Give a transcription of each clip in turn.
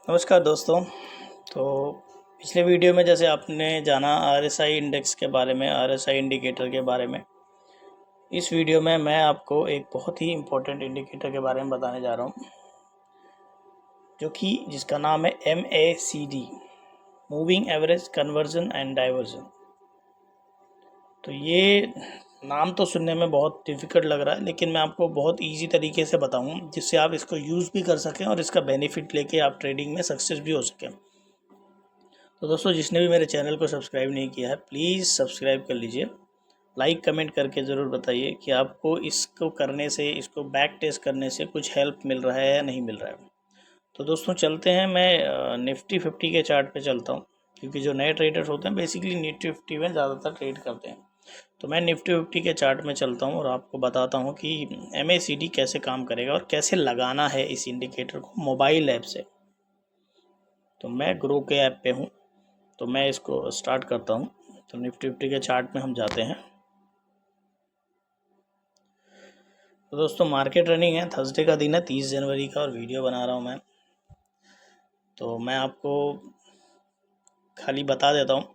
नमस्कार दोस्तों। तो पिछले वीडियो में जैसे आपने जाना आरएसआई इंडेक्स के बारे में, आरएसआई इंडिकेटर के बारे में, इस वीडियो में मैं आपको एक बहुत ही इम्पोर्टेंट इंडिकेटर के बारे में बताने जा रहा हूँ, जो कि जिसका नाम है MACD, moving average conversion and diversion. तो ये नाम तो सुनने में बहुत डिफ़िकल्ट लग रहा है, लेकिन मैं आपको बहुत इजी तरीके से बताऊँ जिससे आप इसको यूज़ भी कर सकें और इसका बेनिफिट लेके आप ट्रेडिंग में सक्सेस भी हो सकें। तो दोस्तों, जिसने भी मेरे चैनल को सब्सक्राइब नहीं किया है प्लीज़ सब्सक्राइब कर लीजिए। लाइक कमेंट करके ज़रूर बताइए कि आपको इसको करने से, इसको बैक टेस्ट करने से कुछ हेल्प मिल रहा है या नहीं मिल रहा है। तो दोस्तों चलते हैं, मैं निफ्टी 50 के चार्ट पे चलता हूँ, क्योंकि जो नए ट्रेडर्स होते हैं बेसिकली निफ्टी 50 में ज़्यादातर ट्रेड करते हैं। तो मैं निफ्टी 50 के चार्ट में चलता हूँ और आपको बताता हूँ कि MACD कैसे काम करेगा और कैसे लगाना है इस इंडिकेटर को मोबाइल ऐप से। तो मैं ग्रो के ऐप पे हूँ, तो मैं इसको स्टार्ट करता हूँ। तो निफ्टी 50 के चार्ट में हम जाते हैं। तो दोस्तों मार्केट रनिंग है, थर्सडे का दिन है, 30 जनवरी का, और वीडियो बना रहा हूँ मैं। तो मैं आपको खाली बता देता हूँ।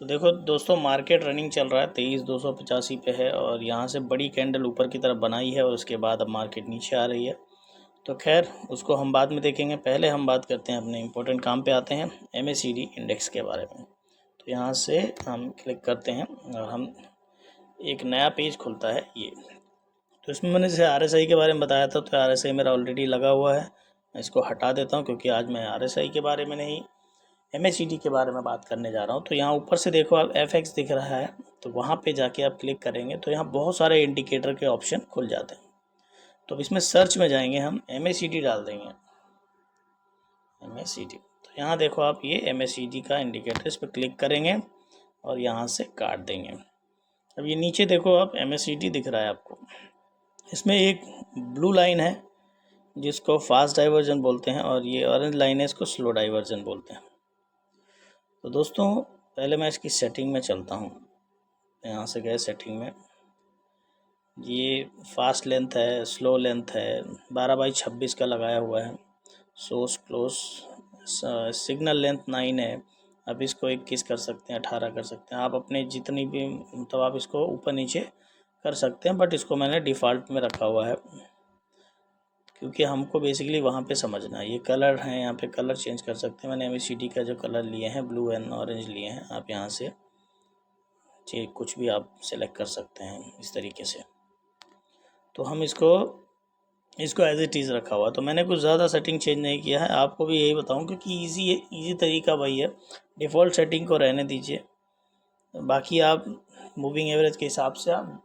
तो देखो दोस्तों, मार्केट रनिंग चल रहा है, 23,285 पे है और यहाँ से बड़ी कैंडल ऊपर की तरफ बनाई है और उसके बाद अब मार्केट नीचे आ रही है। तो खैर उसको हम बाद में देखेंगे, पहले हम बात करते हैं अपने इम्पोर्टेंट काम पे आते हैं, MACD इंडेक्स के बारे में। तो यहाँ से हम क्लिक करते हैं और हम एक नया पेज खुलता है ये। तो इसमें मैंने जैसे RSI के बारे में बताया था, तो RSI मेरा ऑलरेडी लगा हुआ है। मैं इसको हटा देता हूँ क्योंकि आज मैं RSI के बारे में नहीं, MACD के बारे में बात करने जा रहा हूँ। तो यहाँ ऊपर से देखो आप FX दिख रहा है, तो वहाँ पे जाके आप क्लिक करेंगे तो यहाँ बहुत सारे इंडिकेटर के ऑप्शन खुल जाते हैं। तो इसमें सर्च में जाएंगे, हम MACD डाल देंगे, MACD। तो यहाँ देखो आप, ये MACD का इंडिकेटर, इस पर क्लिक करेंगे और यहाँ से काट देंगे। अब ये नीचे देखो आप, MACD दिख रहा है आपको। इसमें एक ब्लू लाइन है जिसको फास्ट डाइवर्जन बोलते हैं और ये ऑरेंज लाइन है, इसको स्लो डाइवर्जन बोलते हैं। तो दोस्तों पहले मैं इसकी सेटिंग में चलता हूँ। यहाँ से गए सेटिंग में, ये फास्ट लेंथ है, स्लो लेंथ है, 12/26 का लगाया हुआ है, सोर्स क्लोज, सिग्नल लेंथ 9 है। अब इसको 21 कर सकते हैं, 18 कर सकते हैं, आप अपने जितनी भी, मतलब आप इसको ऊपर नीचे कर सकते हैं, बट इसको मैंने डिफ़ॉल्ट में रखा हुआ है क्योंकि हमको बेसिकली वहाँ पे समझना है। ये कलर हैं, यहाँ पे कलर चेंज कर सकते हैं। मैंने MACD का जो कलर लिए हैं, ब्लू एंड ऑरेंज लिए हैं, आप यहाँ से कुछ भी आप सेलेक्ट कर सकते हैं इस तरीके से। तो हम इसको एज इट इज़ रखा हुआ, तो मैंने कुछ ज़्यादा सेटिंग चेंज नहीं किया है। आपको भी यही बताऊँ क्योंकि ईजी तरीका वही है, डिफ़ॉल्ट सेटिंग को रहने दीजिए। बाकी आप मूविंग एवरेज के हिसाब से आप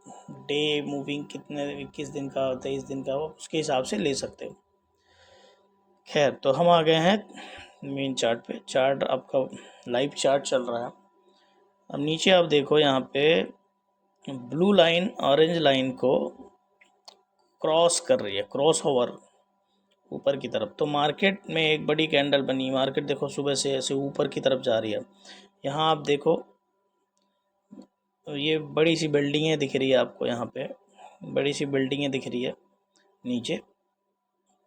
डे मूविंग कितने, 21 दिन का, 23 दिन का, उसके हिसाब से ले सकते हो। खैर, तो हम आ गए हैं मेन चार्ट पे। चार्ट आपका लाइव चार्ट चल रहा है। अब नीचे आप देखो, यहाँ पे ब्लू लाइन ऑरेंज लाइन को क्रॉस कर रही है, क्रॉस ओवर ऊपर की तरफ। तो मार्केट में एक बड़ी कैंडल बनी, मार्केट देखो सुबह से ऐसे ऊपर की तरफ जा रही है। यहाँ आप देखो, ये बड़ी सी बिल्डिंगें दिख रही है आपको, यहाँ पे बड़ी सी बिल्डिंगें दिख रही है नीचे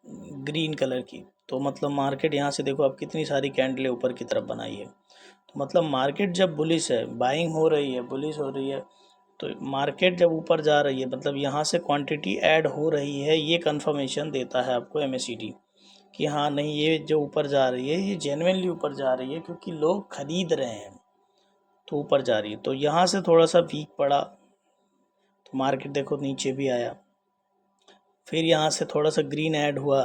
ग्रीन कलर की। तो मतलब मार्केट यहाँ से देखो आप, कितनी सारी कैंडलें ऊपर की तरफ बनाई है। तो मतलब मार्केट जब बुलिश है, बाइंग हो रही है, बुलिश हो रही है, तो मार्केट जब ऊपर जा रही है मतलब यहाँ से क्वांटिटी ऐड हो रही है, ये कंफर्मेशन देता है आपको MACD कि हाँ नहीं, ये जो ऊपर जा रही है ये जेन्युइनली ऊपर जा रही है, क्योंकि लोग खरीद रहे हैं तो ऊपर जा रही है। तो यहाँ से थोड़ा सा वीक पड़ा तो मार्केट देखो नीचे भी आया, फिर यहाँ से थोड़ा सा ग्रीन ऐड हुआ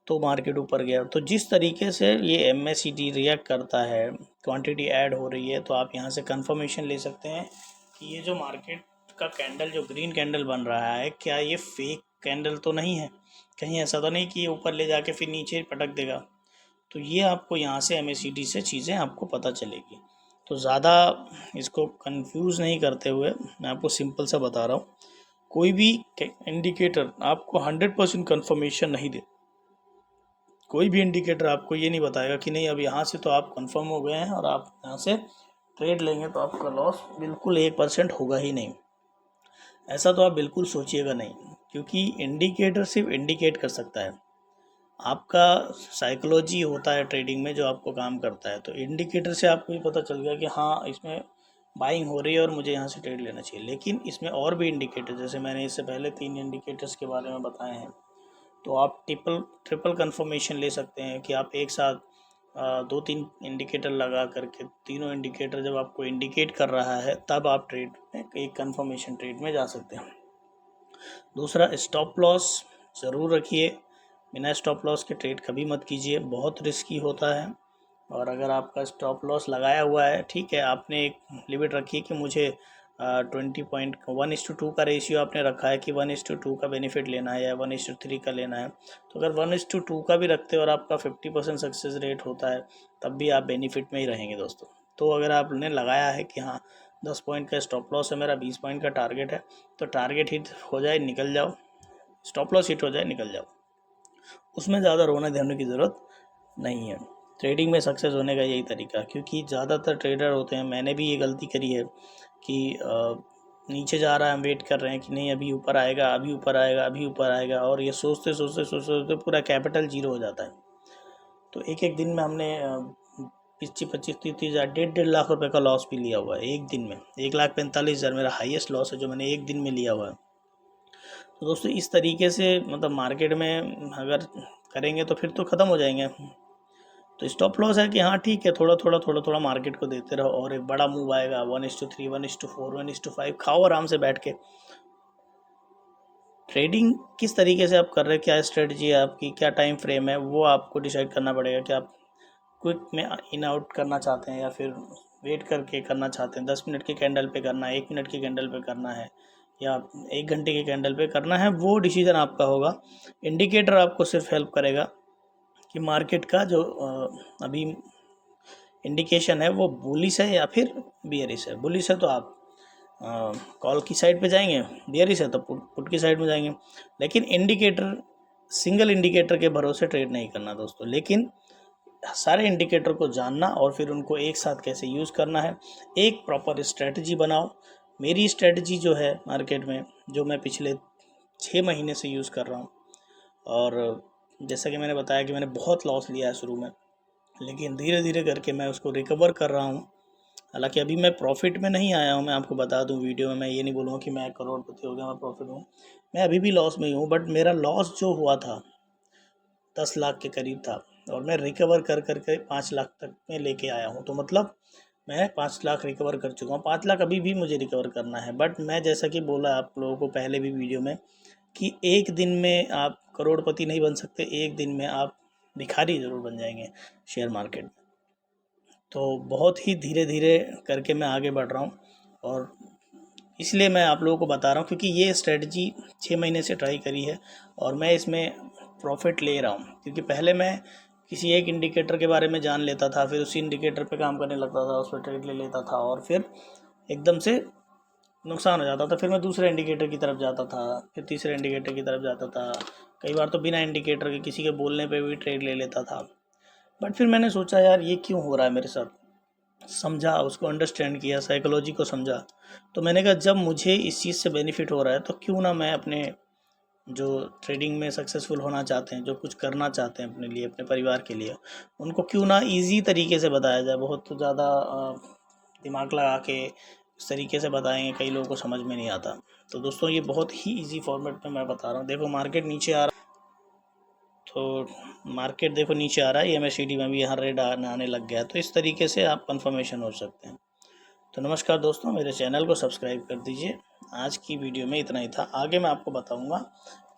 तो मार्केट ऊपर गया। तो जिस तरीके से ये MACD रिएक्ट करता है, क्वांटिटी ऐड हो रही है, तो आप यहाँ से कंफर्मेशन ले सकते हैं कि ये जो मार्केट का कैंडल, जो ग्रीन कैंडल बन रहा है, क्या ये फेक कैंडल तो नहीं है, कहीं ऐसा तो नहीं कि ये ऊपर ले जाके फिर नीचे पटक देगा। तो ये आपको यहाँ से MACD से चीज़ें आपको पता चलेगी। तो ज़्यादा इसको कंफ्यूज नहीं करते हुए मैं आपको सिंपल सा बता रहा हूँ, कोई भी इंडिकेटर आपको 100% कन्फर्मेशन नहीं दे। कोई भी इंडिकेटर आपको ये नहीं बताएगा कि नहीं अब यहाँ से तो आप कंफर्म हो गए हैं और आप यहाँ से ट्रेड लेंगे तो आपका लॉस बिल्कुल 1% होगा ही नहीं। ऐसा तो आप बिल्कुल सोचिएगा नहीं। क्योंकि इंडिकेटर सिर्फ इंडिकेट कर सकता है, आपका साइकोलॉजी होता है ट्रेडिंग में जो आपको काम करता है। तो इंडिकेटर से आपको भी पता चल गया कि हाँ इसमें बाइंग हो रही है और मुझे यहाँ से ट्रेड लेना चाहिए। लेकिन इसमें और भी इंडिकेटर, जैसे मैंने इससे पहले 3 इंडिकेटर्स के बारे में बताए हैं, तो आप ट्रिपल कंफर्मेशन ले सकते हैं कि आप एक साथ 2-3 इंडिकेटर लगा करके, तीनों इंडिकेटर जब आपको इंडिकेट कर रहा है तब आप ट्रेड में एक कंफर्मेशन ट्रेड में जा सकते हैं। दूसरा, स्टॉप लॉस ज़रूर रखिए, बिना स्टॉप लॉस के ट्रेड कभी मत कीजिए, बहुत रिस्की होता है। और अगर आपका स्टॉप लॉस लगाया हुआ है, ठीक है, आपने एक लिमिट रखी है कि मुझे 20.1:2 का रेशियो आपने रखा है कि 1:2 का बेनिफिट लेना है या 1:3 का लेना है। तो अगर 1:2 का भी रखते हो और आपका 50% सक्सेस रेट होता है, तब भी आप बेनिफिट में ही रहेंगे दोस्तों। तो अगर आपने लगाया है कि हाँ 10 पॉइंट का स्टॉप लॉस है मेरा, 20 पॉइंट का टारगेट है, तो टारगेट हिट हो जाए निकल जाओ, स्टॉप लॉस हिट हो जाए निकल जाओ, उसमें ज़्यादा रोने धोने की ज़रूरत नहीं है। ट्रेडिंग में सक्सेस होने का यही तरीका, क्योंकि ज़्यादातर ट्रेडर होते हैं, मैंने भी ये गलती करी है कि नीचे जा रहा है, हम वेट कर रहे हैं कि नहीं अभी ऊपर आएगा, अभी ऊपर आएगा, अभी ऊपर आएगा, और ये सोचते सोचते सोचते सोचते पूरा कैपिटल जीरो हो जाता है। तो एक एक दिन में हमने 25-30 हज़ार, 1.5 लाख रुपए का लॉस भी लिया हुआ है एक दिन में। 1,45,000 मेरा हाईएस्ट लॉस है जो मैंने एक दिन में लिया हुआ है। तो दोस्तों इस तरीके से मतलब मार्केट में अगर करेंगे तो फिर तो ख़त्म हो जाएंगे। तो स्टॉप लॉस है कि हाँ ठीक है, थोड़ा थोड़ा मार्केट को देते रहो, और एक बड़ा मूव आएगा 1:3, 1:4, 1:5, खाओ आराम से बैठ के। ट्रेडिंग किस तरीके से आप कर रहे हैं, क्या स्ट्रेटजी है आपकी, क्या टाइम फ्रेम है, वो आपको डिसाइड करना पड़ेगा कि आप क्विक में इन आउट करना चाहते हैं या फिर वेट करके करना चाहते हैं। 10 मिनट के कैंडल पे करना है, 1 मिनट के कैंडल पे करना है, या 1 घंटे के कैंडल पे करना है, वो डिसीजन आपका होगा। इंडिकेटर आपको सिर्फ हेल्प करेगा कि मार्केट का जो अभी इंडिकेशन है वो बुलिश है या फिर बियरिश है। बुलिश है तो आप कॉल की साइड पे जाएंगे, बियरिश है तो पुट की साइड में जाएंगे। लेकिन इंडिकेटर, सिंगल इंडिकेटर के भरोसे ट्रेड नहीं करना दोस्तों, लेकिन सारे इंडिकेटर को जानना और फिर उनको एक साथ कैसे यूज़ करना है, एक प्रॉपर स्ट्रेटजी बनाओ। मेरी स्ट्रेटजी जो है मार्केट में, जो मैं पिछले 6 महीने से यूज़ कर रहा हूँ, और जैसा कि मैंने बताया कि मैंने बहुत लॉस लिया है शुरू में, लेकिन धीरे धीरे करके मैं उसको रिकवर कर रहा हूँ। हालांकि अभी मैं प्रॉफिट में नहीं आया हूँ, मैं आपको बता दूँ वीडियो में, मैं ये नहीं बोलूँगा कि मैं करोड़पति हो गया, मैं प्रॉफिट हूँ, मैं अभी भी लॉस में ही हूँ। बट मेरा लॉस जो हुआ था 10 लाख के करीब था, और मैं रिकवर कर करके 5 लाख तक में लेके आया हूँ। तो मतलब मैं 5 लाख रिकवर कर चुका हूँ, 5 लाख अभी भी मुझे रिकवर करना है। बट मैं जैसा कि बोला आप लोगों को पहले भी वीडियो में कि एक दिन में आप करोड़पति नहीं बन सकते, एक दिन में आप भिखारी ज़रूर बन जाएंगे शेयर मार्केट में। तो बहुत ही धीरे धीरे करके मैं आगे बढ़ रहा हूँ, और इसलिए मैं आप लोगों को बता रहा हूँ क्योंकि ये स्ट्रेटजी 6 महीने से ट्राई करी है और मैं इसमें प्रॉफिट ले रहा हूँ। क्योंकि पहले मैं किसी एक इंडिकेटर के बारे में जान लेता था, फिर उसी इंडिकेटर पे काम करने लगता था, उस पर ट्रेड ले लेता था, और फिर एकदम से नुकसान हो जाता था। फिर मैं दूसरे इंडिकेटर की तरफ जाता था, फिर तीसरे इंडिकेटर की तरफ जाता था, कई बार तो बिना इंडिकेटर के किसी के बोलने पे भी ट्रेड ले लेता था। बट फिर मैंने सोचा यार ये क्यों हो रहा है मेरे साथ, समझा, उसको अंडरस्टैंड किया, साइकोलॉजी को समझा। तो मैंने कहा जब मुझे इस चीज़ से बेनिफिट हो रहा है तो क्यों ना मैं अपने जो ट्रेडिंग में सक्सेसफुल होना चाहते हैं, जो कुछ करना चाहते हैं अपने लिए, अपने परिवार के लिए, उनको क्यों ना इजी तरीके से बताया जाए। बहुत ज़्यादा दिमाग लगा के इस तरीके से बताएंगे, कई लोगों को समझ में नहीं आता। तो दोस्तों ये बहुत ही इजी फॉर्मेट में मैं बता रहा हूँ। देखो मार्केट नीचे आ रहा, तो मार्केट देखो नीचे आ रहा है, MACD में भी यहाँ रेड आने लग गया। तो इस तरीके से आप कंफर्मेशन हो सकते हैं। तो नमस्कार दोस्तों, मेरे चैनल को सब्सक्राइब कर दीजिए। आज की वीडियो में इतना ही था। आगे मैं आपको बताऊंगा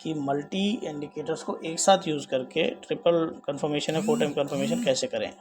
कि मल्टी इंडिकेटर्स को एक साथ यूज़ करके ट्रिपल कंफर्मेशन या 4 टाइम कंफर्मेशन कैसे करें।